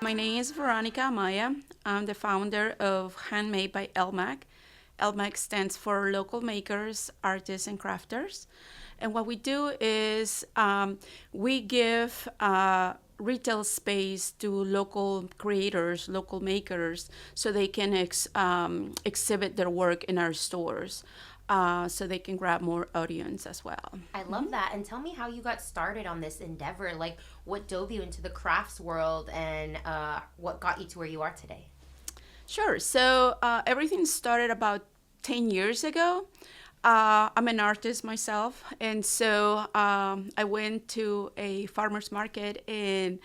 My name is Veronika Amaya. I'm the founder of Handmade by LMAC. LMAC stands for Local Makers, Artists, and Crafters. And what we do is we give retail space to local creators, local makers, so they can exhibit their work in our stores. So they can grab more audience as well. I love that. And tell me how you got started on this endeavor. Like, what dove you into the crafts world and what got you to where you are today? Sure. So everything started about 10 years ago. I'm an artist myself. And so I went to a farmer's market and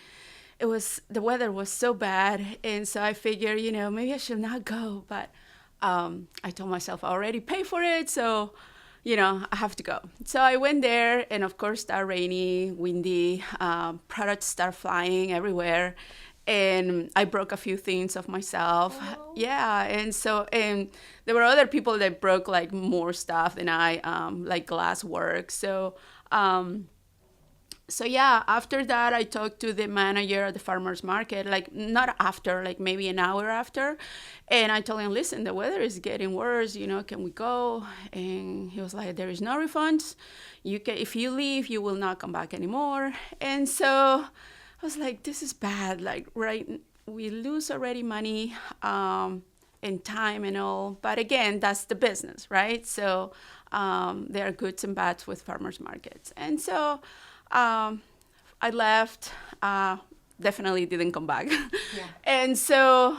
the weather was so bad. And so I figured, maybe I should not go. But I told myself I already paid for it. So, I have to go. So I went there and of course, it started rainy, windy, products start flying everywhere. And I broke a few things of myself. Oh. Yeah, and there were other people that broke like more stuff than I, like glass work. So yeah, after that, I talked to the manager at the farmer's market, like not after, like maybe an hour after. And I told him, listen, the weather is getting worse, can we go? And he was like, there is no refunds. If you leave, you will not come back anymore. And so I was like, this is bad. Like, right, we lose already money and time and all. But again, that's the business, right? So there are goods and bads with farmers markets. And so I left, definitely didn't come back. Yeah. And so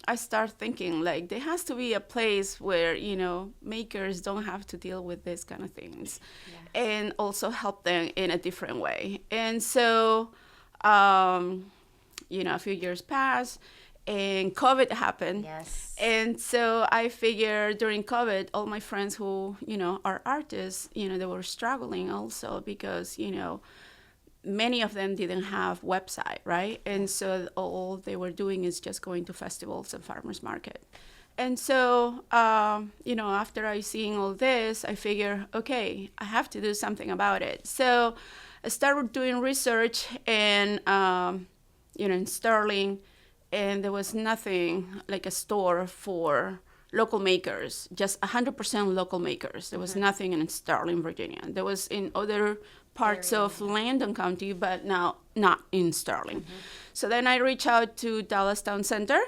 I started thinking, like, there has to be a place where, makers don't have to deal with these kind of things. Yeah. And also help them in a different way. And so, a few years passed and COVID happened. Yes. And so I figured during COVID, all my friends who, are artists, they were struggling also because, many of them didn't have website, right? And so all they were doing is just going to festivals and farmers market. And so, after I seeing all this, I figure, okay, I have to do something about it. So I started doing research and, in Sterling, and there was nothing like a store for local makers, just 100% local makers. There was nothing in Sterling, Virginia. There was in other parts of Landon County, but now not in Sterling. So then I reached out to Dallas Town Center.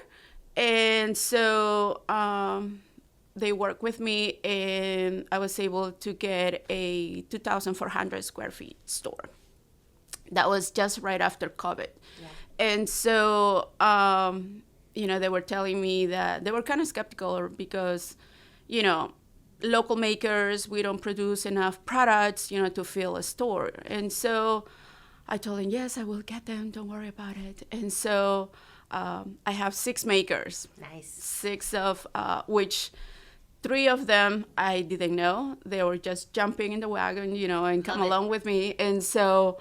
And so they worked with me, and I was able to get a 2,400 square feet store. That was just right after COVID. Yeah. And so, they were telling me that they were kind of skeptical because, local makers, we don't produce enough products, to fill a store. And so I told them, yes, I will get them. Don't worry about it. And so I have 6 makers. Nice. 6 of which 3 of them I didn't know. They were just jumping in the wagon, and come along with me. And so,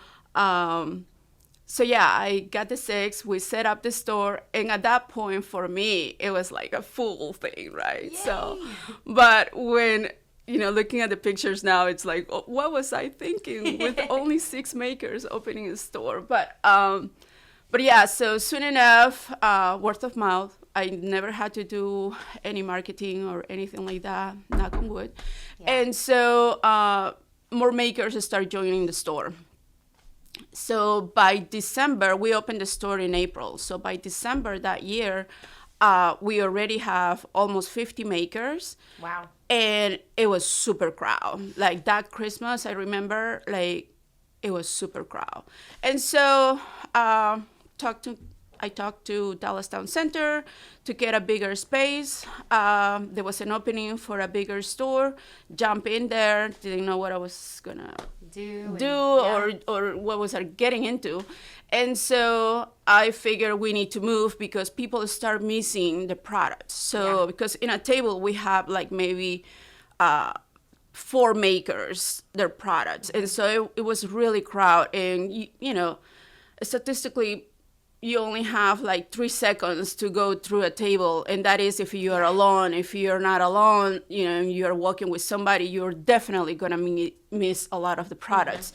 yeah, I got the 6. We set up the store, and at that point, for me, it was like a full thing, right? Yay. So, but when looking at the pictures now, it's like, oh, what was I thinking with only 6 makers opening a store? But yeah, so soon enough, word of mouth. I never had to do any marketing or anything like that, knock on wood. Yeah. And so more makers start joining the store. So by December, we opened the store in April. So by December that year, we already have almost 50 makers. Wow. And it was super crowd. Like that Christmas, I remember, like it was super crowd. And so I talked to Dallas Town Center to get a bigger space. There was an opening for a bigger store. Jump in there, didn't know what I was gonna do or what was I getting into. And so I figured we need to move because people start missing the products. So because in a table we have like maybe 4 makers, their products. And so it was really crowded. And, statistically, you only have like 3 seconds to go through a table. And that is if you are alone. If you're not alone, you're walking with somebody, you're definitely going to miss a lot of the products.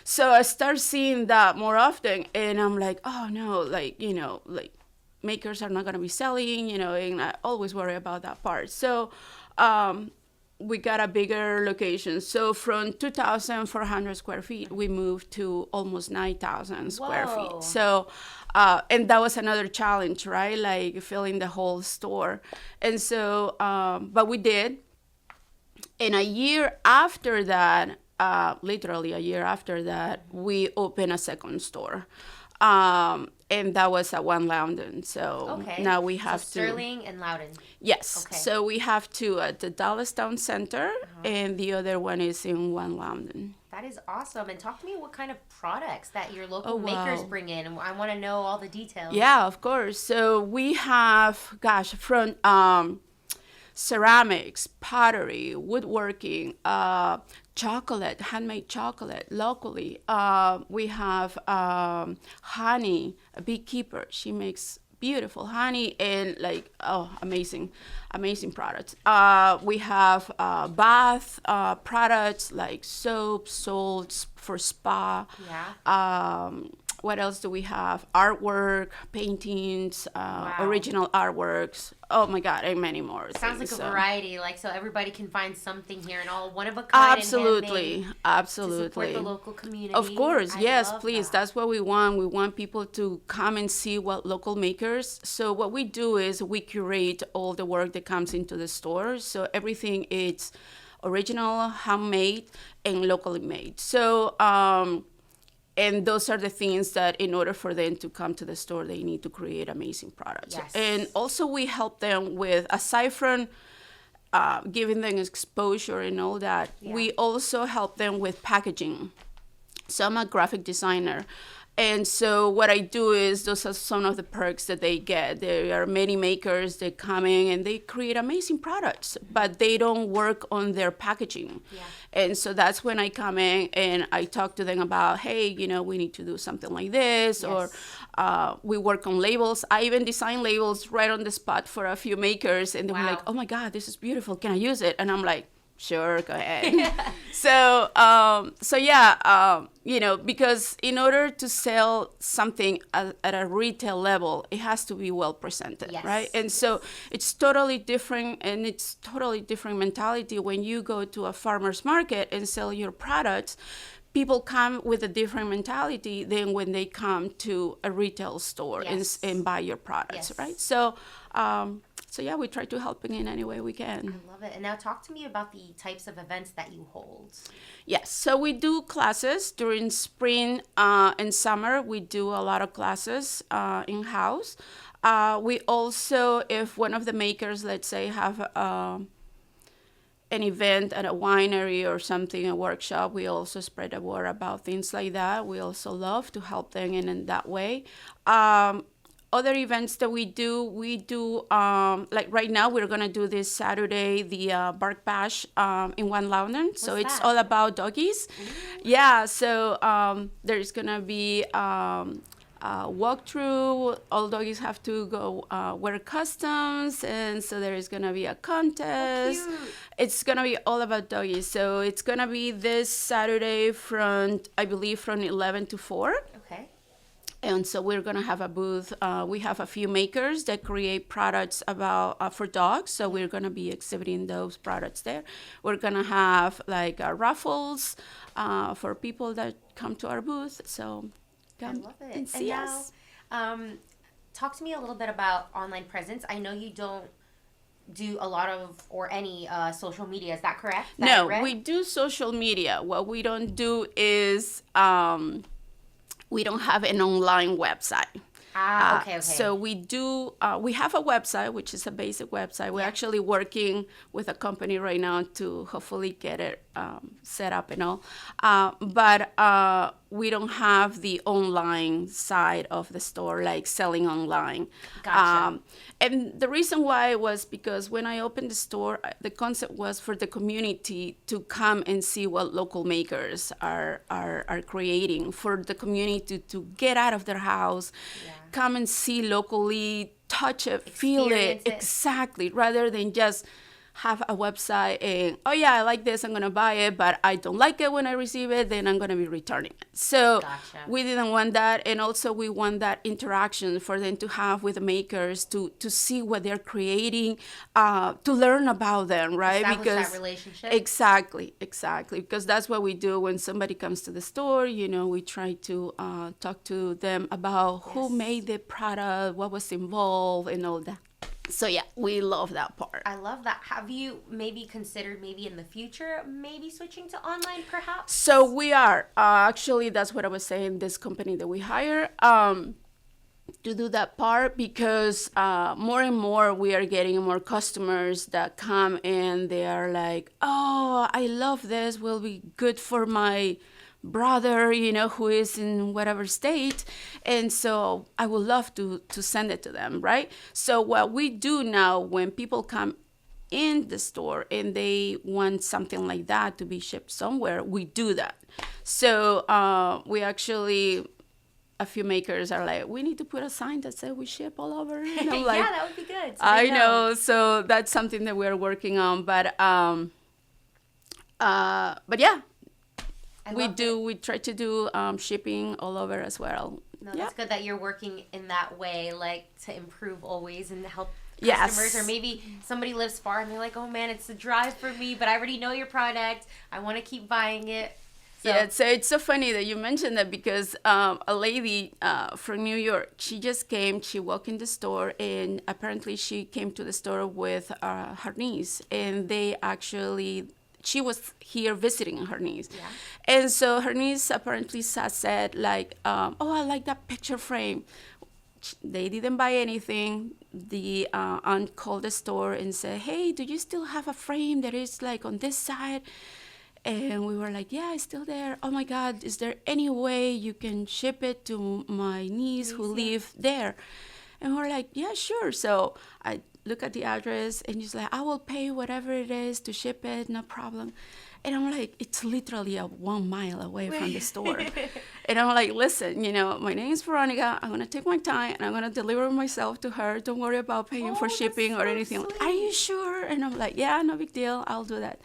So I start seeing that more often, and I'm like, oh no, like, like makers are not going to be selling, and I always worry about that part. So we got a bigger location. So from 2,400 square feet, we moved to almost 9,000 square Whoa. feet. So, and that was another challenge, right? Like filling the whole store. And so, but we did. And a year after that, literally a year after that, we opened a second store. And that was at One Loudoun. So Okay. now we have Sterling and Loudoun. Yes. Okay. So we have two at the Dallas Town Center, and the other one is in One Loudoun. That is awesome. And talk to me what kind of products that your local Oh, makers wow. bring in. I want to know all the details. Yeah, of course. So we have, gosh, from ceramics, pottery, woodworking, chocolate, handmade chocolate locally. We have honey, a beekeeper. She makes beautiful honey and like, oh, amazing products. We have bath products like soap, salts for spa. Yeah. What else do we have? Artwork, paintings, Wow. original artworks. Oh my God, and many more. Sounds like things. a So, variety, like so everybody can find something here and all one of a kind. absolutely, And handmade to absolutely. support the local community. Of course, I yes, love please. that. That's what we want. We want people to come and see what local makers. So what we do is we curate all the work that comes into the store. So everything is original, handmade, and locally made. So and those are the things that in order for them to come to the store, they need to create amazing products. Yes. And also we help them with, aside from giving them exposure and all that, we also help them with packaging. So I'm a graphic designer. And so what I do is those are some of the perks that they get. There are many makers that come in and they create amazing products, but they don't work on their packaging. Yeah. And so that's when I come in and I talk to them about, hey, we need to do something like this, Yes. or we work on labels. I even design labels right on the spot for a few makers, and they were Wow. like, oh my God, this is beautiful. Can I use it? And I'm like, sure, go ahead. So yeah, because in order to sell something at a retail level, it has to be well presented, Yes. right? And so it's totally different, and it's totally different mentality when you go to a farmer's market and sell your products. People come with a different mentality than when they come to a retail store Yes. and buy your products, Yes. right? So yeah, we try to help in any way we can. I love it. And now talk to me about the types of events that you hold. Yes, so we do classes during spring and summer. We do a lot of classes in-house. We also, if one of the makers, let's say, have an event at a winery or something, a workshop, we also spread the word about things like that. We also love to help them in that way. Other events that we do, like right now, we're going to do this Saturday, the Bark Bash in One Loudoun. So What's it's that? all about doggies. Yeah, so there's going to be a walkthrough. All doggies have to go wear customs, and so there is going to be a contest. Cute. It's going to be all about doggies. So it's going to be this Saturday I believe, from 11 to 4. Okay. And so we're going to have a booth. We have a few makers that create products for dogs. So we're going to be exhibiting those products there. We're going to have like raffles for people that come to our booth. So I come love it. and see and us. now, talk to me a little bit about online presence. I know you don't do a lot of or any social media. Is that correct? That I No, read? we do social media. What we don't do is we don't have an online website. Okay. So we do, we have a website, which is a basic website. We're actually working with a company right now to hopefully get it set up and all. But we don't have the online side of the store, like selling online. Gotcha. And the reason why was because when I opened the store, the concept was for the community to come and see what local makers are creating, for the community to get out of their house, come and see locally, touch it, feel Experience it. it. Exactly, rather than just have a website and, oh yeah, I like this, I'm going to buy it, but I don't like it when I receive it, then I'm going to be returning it. So we didn't want that. And also we want that interaction for them to have with the makers, to see what they're creating, to learn about them, right? Establish that relationship. Exactly. Because that's what we do when somebody comes to the store. We try to talk to them about who made the product, what was involved, and all that. So yeah, we love that part. I love that. Have you maybe considered maybe in the future maybe switching to online perhaps? So we are. Actually, that's what I was saying, this company that we hire to do that part, because more and more we are getting more customers that come and they are like, oh, I love this, will be good for my brother, who is in whatever state, and so I would love to send it to them, right? So what we do now, when people come in the store and they want something like that to be shipped somewhere, we do that. So we actually, a few makers are like, we need to put a sign that says we ship all over. Yeah, that would be good. So I know. So that's something that we're working on. But yeah, we try to do shipping all over as well. No, that's good that you're working in that way, like to improve always and help customers. Or maybe somebody lives far and they're like, oh man, it's a drive for me, but I already know your product, I want to keep buying it. So. Yeah, so it's so funny that you mentioned that, because a lady from New York, she just came, she walked in the store, and apparently she came to the store with her niece, and she was here visiting her niece. Yeah. And so her niece apparently said like, oh, I like that picture frame. They didn't buy anything. The aunt called the store and said, hey, do you still have a frame that is like on this side? And we were like, yeah, it's still there. Oh my God, is there any way you can ship it to my niece who lives there? And we're like, yeah, sure. So I look at the address and she's like, I will pay whatever it is to ship it, no problem. And I'm like, it's literally 1 mile away from the store. And I'm like, listen, my name is Veronika. I'm going to take my time and I'm going to deliver myself to her. Don't worry about paying for shipping or anything. Sweet. Are you sure? And I'm like, yeah, no big deal. I'll do that.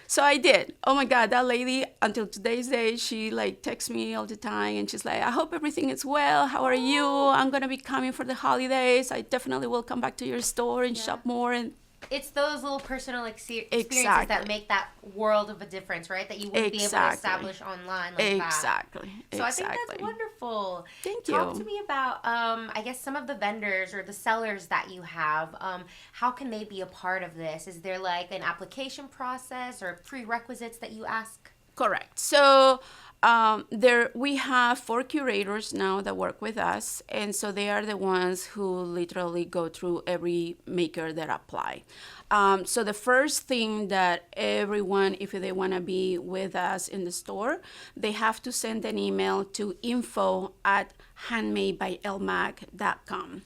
So I did. Oh my God, that lady, until today's day, she like texts me all the time and she's like, I hope everything is well. How are you? I'm going to be coming for the holidays. I definitely will come back to your store and shop more. And it's those little personal experiences that make that world of a difference, right? That you wouldn't be able to establish online like that. So I think that's wonderful. Thank you. Talk to me about, I guess, some of the vendors or the sellers that you have. How can they be a part of this? Is there like an application process or prerequisites that you ask? Correct. So we have 4 curators now that work with us, and so they are the ones who literally go through every maker that apply. So the first thing that everyone, if they want to be with us in the store, they have to send an email to info@handmadebylmac.com.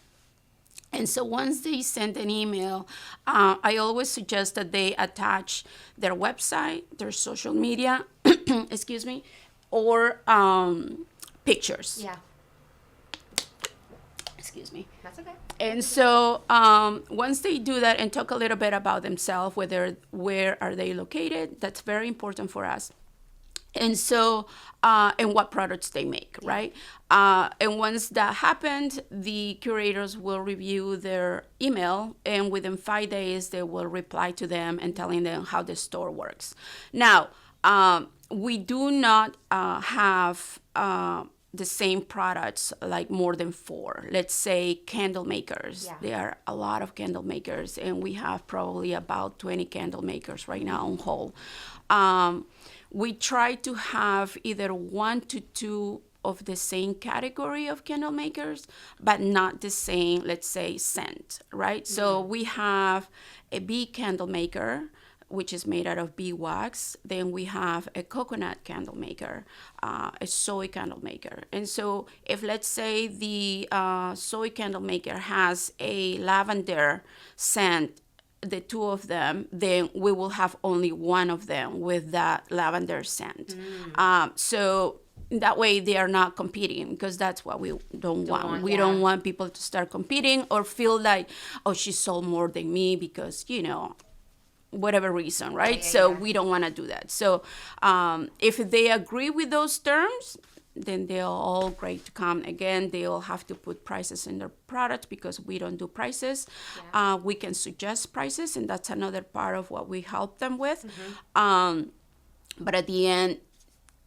And so once they send an email, I always suggest that they attach their website, their social media, excuse me, or pictures. Yeah. Excuse me. That's okay. And so once they do that and talk a little bit about themselves, where are they located, that's very important for us. And so, and what products they make, right? And once that happened, the curators will review their email, and within 5 days, they will reply to them and telling them how the store works. Now, we do not have the same products, like more than 4. Let's say candle makers. Yeah. There are a lot of candle makers, and we have probably about 20 candle makers right now on hold. We try to have either 1 to 2 of the same category of candle makers, but not the same, let's say, scent, right? Mm-hmm. So we have a bee candle maker, which is made out of beeswax. Then we have a coconut candle maker, a soy candle maker. And so if, let's say, the soy candle maker has a lavender scent, the 2 of them, then we will have only 1 of them with that lavender scent. So that way they are not competing, because that's what we don't want. We don't want people to start competing or feel like, oh, she sold more than me because, whatever reason, right? Yeah, So yeah. we don't want to do that. So if they agree with those terms, then they're all great to come. Again, they all have to put prices in their product because we don't do prices. Yeah. We can suggest prices, and that's another part of what we help them with. But at the end,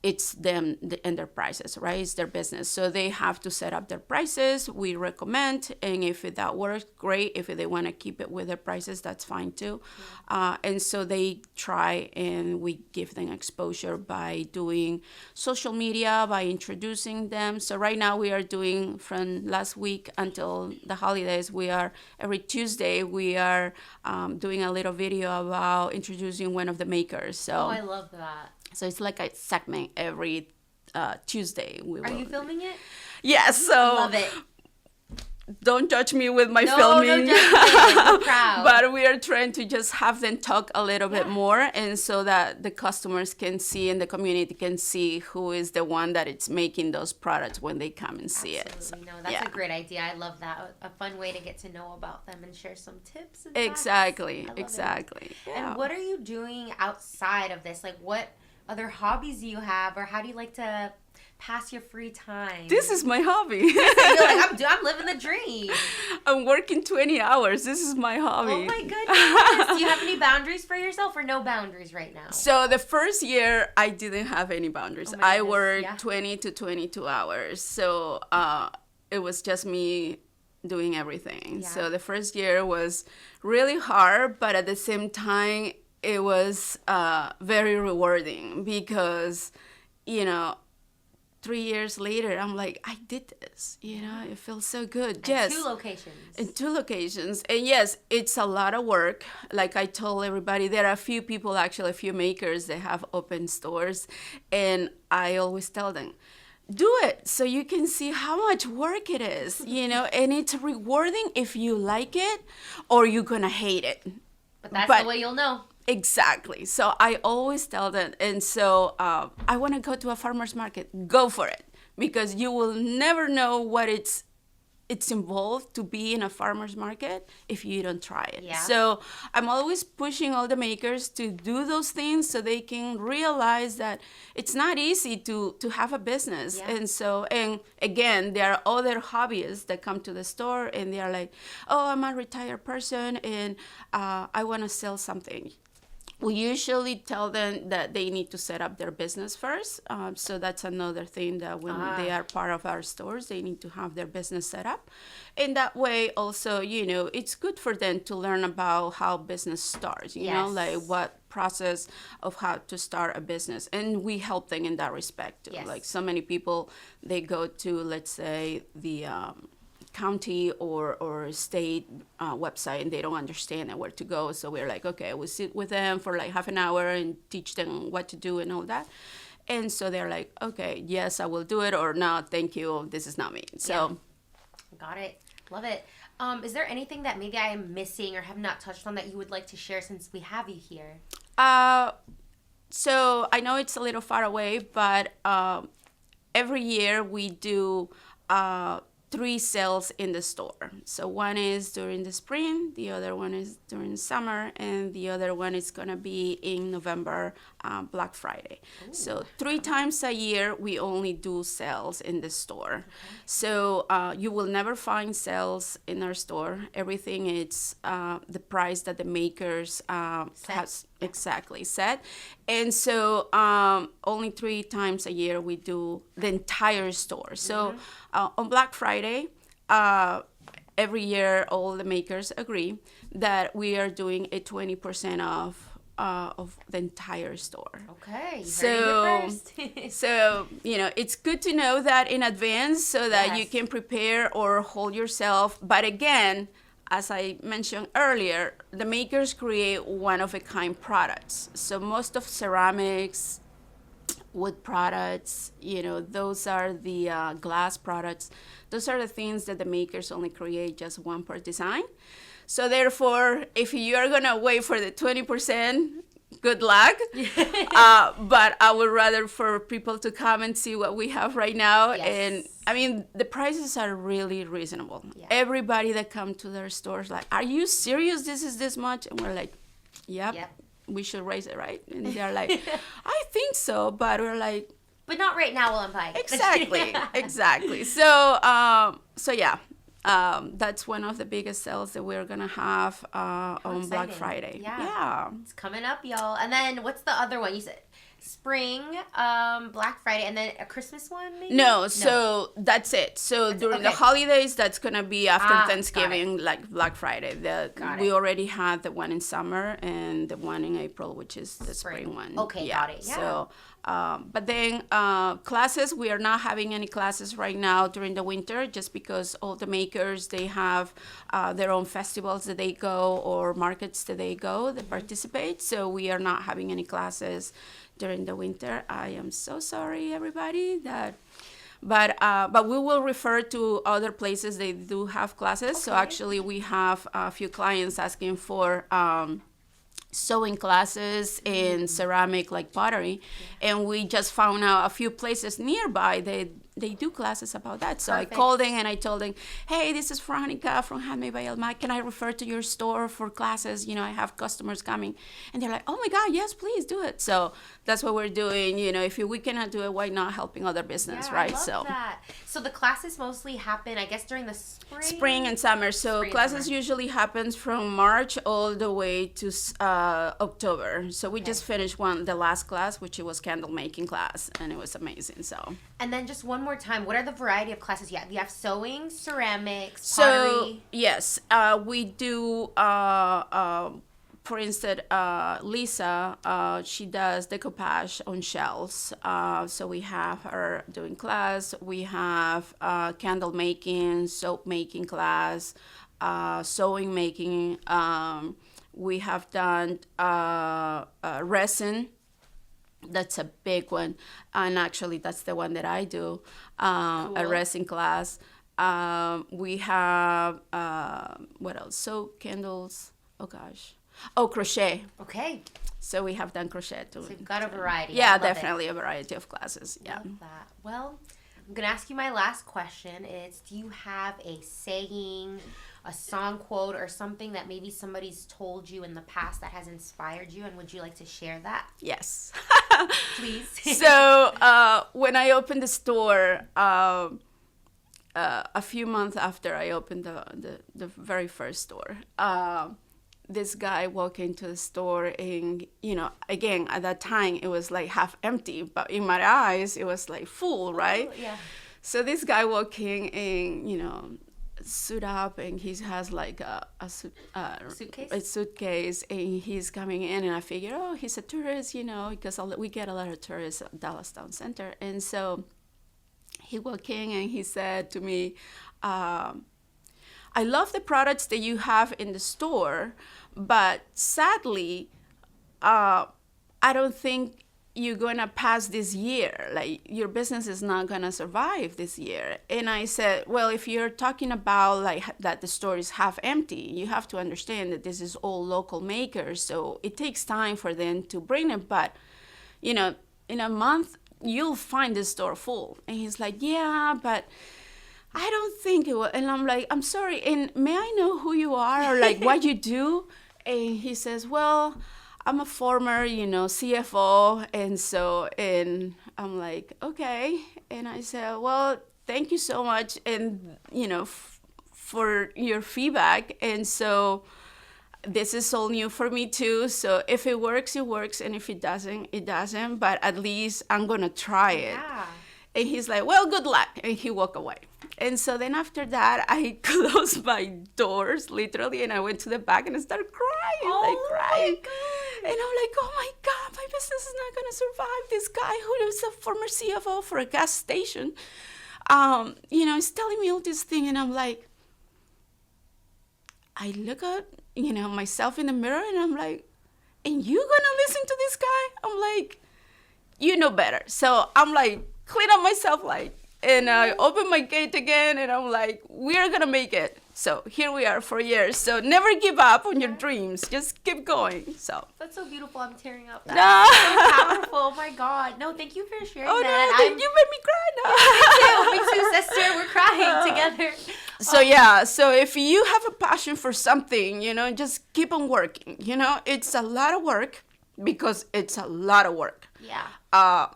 it's them and their prices, right? It's their business. So they have to set up their prices. We recommend, and if that works, great. If they want to keep it with their prices, that's fine too. And so they try, and we give them exposure by doing social media, by introducing them. So right now we are doing, from last week until the holidays, we are every Tuesday, we are doing a little video about introducing one of the makers. So I love that. So it's like a segment every Tuesday. Are you filming it? Yes. So Love it. Don't judge me with my No, filming. no judgment. I'm proud. But we are trying to just have them talk a little bit more, and so that the customers can see and the community can see who is the one that it's making those products when they come and see it. So, no, that's a great idea. I love that. A fun way to get to know about them and share some tips and exactly. Exactly. Yeah. And what are you doing outside of this? Like, what other hobbies do you have, or how do you like to pass your free time? This is my hobby. You're like, I'm living the dream. I'm working 20 hours. This is my hobby. Oh my goodness. Do you have any boundaries for yourself, or no boundaries right now? So the first year, I didn't have any boundaries. I worked 20 to 22 hours. So it was just me doing everything. Yeah. So the first year was really hard, but at the same time, it was very rewarding because, 3 years later, I'm like, I did this, it feels so good. And yes. 2 locations. In 2 locations. And yes, it's a lot of work. Like I told everybody, there are a few people, actually a few makers that have open stores. And I always tell them, do it so you can see how much work it is, and it's rewarding if you like it or you're going to hate it. But that's the way you'll know. Exactly. So I always tell them, and so I want to go to a farmer's market. Go for it, because you will never know what it's involved to be in a farmer's market if you don't try it. Yeah. So I'm always pushing all the makers to do those things so they can realize that it's not easy to have a business. Yeah. And again, there are other hobbyists that come to the store and they are like, oh, I'm a retired person and I want to sell something. We usually tell them that they need to set up their business first. So that's another thing, that when they are part of our stores, they need to have their business set up. And that way also, it's good for them to learn about how business starts, like what process of how to start a business. And we help them in that respect too. Yes. Like so many people, they go to, let's say, the county or state website and they don't understand where to go. So we're like, okay, we'll sit with them for like half an hour and teach them what to do and all that. And so they're like, okay, yes, I will do it, or no, thank you, this is not me. So got it. Love it. Is there anything that maybe I am missing or have not touched on that you would like to share since we have you here? So I know it's a little far away, but every year we do 3 sales in the store. So one is during the spring, the other one is during summer, and the other one is gonna be in November, Black Friday. Ooh. So 3 times a year, we only do sales in the store. Okay. So you will never find sales in our store. Everything is the price that the makers has exactly set. And so only 3 times a year we do the entire store. So on Black Friday, every year all the makers agree that we are doing a 20% off of the entire store. Okay, so so it's good to know that in advance so that you can prepare or hold yourself. But again, as I mentioned earlier, the makers create one-of-a-kind products. So most of ceramics, wood products, those are the glass products. Those are the things that the makers only create just one per design. So therefore, if you are gonna wait for the 20%, good luck. But I would rather for people to come and see what we have right now. Yes. And I mean, the prices are really reasonable. Yeah. Everybody that come to their stores like, are you serious? This is this much? And we're like, yep. We should raise it, right? And they're like, I think so, but we're like, but not right now while I'm buying it. Exactly. So yeah, that's one of the biggest sales that we're gonna have on Black Friday. Yeah, it's coming up, y'all. And then what's the other one you said? Spring, Black Friday, and then a Christmas one, maybe? No, so that's it. So during the holidays, that's going to be after Thanksgiving, like Black Friday. We already had the one in summer and the one in April, which is the spring one. Okay, got it. Yeah. So, but then classes, we are not having any classes right now during the winter just because all the makers, they have their own festivals that they go or markets that they go, that participate. So we are not having any classes during the winter. I am so sorry, everybody, but we will refer to other places they do have classes. Okay. So actually we have a few clients asking for sewing classes in ceramic, like pottery, and we just found out a few places nearby they do classes about that. So Perfect. I called them and I told them, hey, this is Veronika from Handmade by LMAC. Can I refer to your store for classes? You know, I have customers coming. And they're like, oh my God, yes, please do it. So that's what we're doing. You know, if we cannot do it, why not helping other business, right? I love that. So the classes mostly happen, I guess, during the spring? Spring and summer. So classes usually happens from March all the way to October. So we just finished the last class, which was candle making class, and it was amazing. So. And then just one more time, what are the variety of classes you have? You have sewing, ceramics, pottery? So, yes, we do, for instance, Lisa, she does decoupage on shells. So we have her doing class. We have candle making, soap making class, sewing making. We have done resin. That's a big one, and actually that's the one that I do, cool. A resin class. We have what else? So candles. Oh gosh. Oh, crochet. Okay. So we have done crochet too. So you've got a variety. Yeah, definitely a variety of classes. Yeah. Love that. Well, I'm gonna ask you my last question. Is, do you have a saying, a song quote, or something that maybe somebody's told you in the past that has inspired you, and would you like to share that? Yes. Please. So when I opened the store, a few months after I opened the very first store, this guy walked into the store, and, you know, again, at that time, it was like half empty, but in my eyes, it was like full, right? Yeah. So this guy walked in and, you know, suit up, and he has like a suitcase, and he's coming in, and I figure, oh, he's a tourist, you know, because we get a lot of tourists at Dallas Town Center. And so he walked in and he said to me, I love the products that you have in the store, but sadly, I don't think you're gonna pass this year. Like, your business is not gonna survive this year. And I said, well, if you're talking about like that the store is half empty, you have to understand that this is all local makers, so it takes time for them to bring it. But, you know, in a month, you'll find the store full. And he's like, yeah, but I don't think it will. And I'm like, I'm sorry, and may I know who you are, or like what you do? And he says, well, I'm a former, you know, CFO. And I'm like, okay. And I said, well, thank you so much. And, you know, for your feedback. And so this is all new for me too. So if it works, it works. And if it doesn't, it doesn't. But at least I'm going to try it. Yeah. And he's like, well, good luck. And he walked away. And so then after that, I closed my doors, literally, and I went to the back and I started crying, crying. And I'm like, oh my God, my business is not going to survive. This guy who is a former CFO for a gas station, you know, is telling me all this thing. And I'm like, I look at, you know, myself in the mirror, and I'm like, and you going to listen to this guy? I'm like, you know better. So I'm like, clean up myself, like, and I open my gate again, and I'm like, we're going to make it. So here we are for years. So never give up on your dreams. Just keep going. So that's so beautiful. I'm tearing up. That's so powerful. Oh my God. No, thank you for sharing that. No, you made me cry now. Me too, sister. We're crying together. So if you have a passion for something, just keep on working. It's a lot of work because it's a lot of work. Yeah.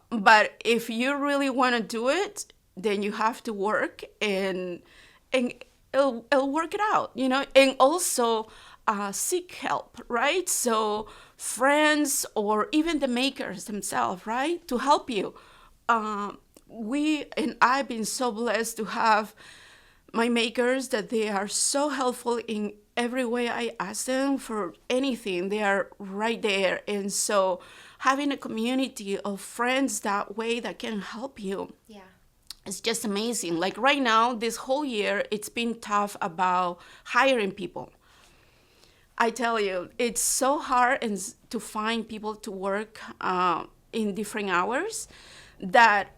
But if you really want to do it, then you have to work and it'll work it out, and also seek help, right? So friends or even the makers themselves, right, to help you. I've been so blessed to have my makers that they are so helpful in every way I ask them for anything. They are right there. And so having a community of friends that way that can help you. Yeah. It's just amazing. Like right now, this whole year, it's been tough about hiring people. I tell you, it's so hard to find people to work in different hours that,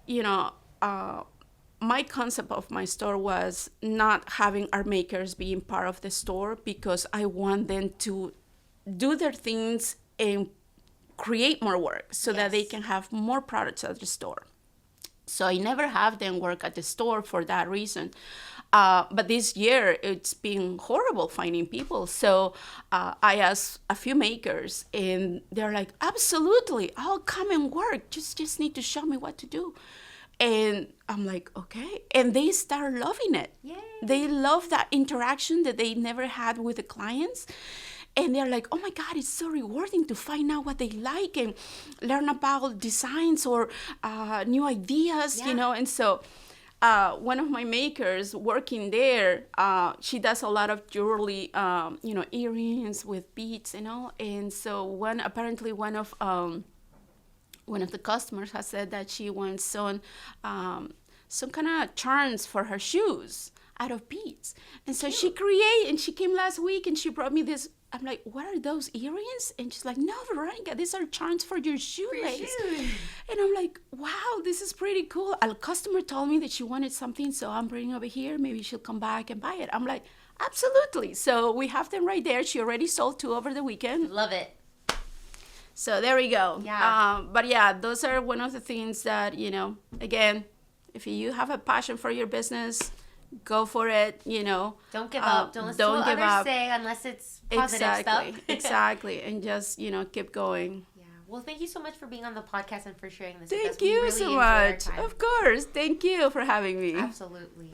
my concept of my store was not having our makers being part of the store because I want them to do their things and create more work so that they can have more products at the store. So I never have them work at the store for that reason. But this year, it's been horrible finding people. So I asked a few makers, and they're like, absolutely, I'll come and work. Just need to show me what to do. And I'm like, okay. And they start loving it. Yay. They love that interaction that they never had with the clients. And they're like, oh my God, it's so rewarding to find out what they like and learn about designs or new ideas, And so one of my makers working there, she does a lot of jewelry, earrings with beads and all. And so one of the customers has said that she wants some kind of charms for her shoes out of beads. And so she came last week and she brought me this. I'm like, what are those earrings? And she's like, no, Veronika, these are charms for your shoelace. And I'm like, wow, this is pretty cool. A customer told me that she wanted something, so I'm bringing over here. Maybe she'll come back and buy it. I'm like, absolutely. So we have them right there. She already sold 2 over the weekend. Love it. So there we go. Yeah. But yeah, those are one of the things that, again, if you have a passion for your business, go for it, Don't give up. Don't listen to what others say unless it's positive stuff. Exactly. And just, keep going. Yeah. Well, thank you so much for being on the podcast and for sharing this with us. Thank you so much. Of course. Thank you for having me. Absolutely.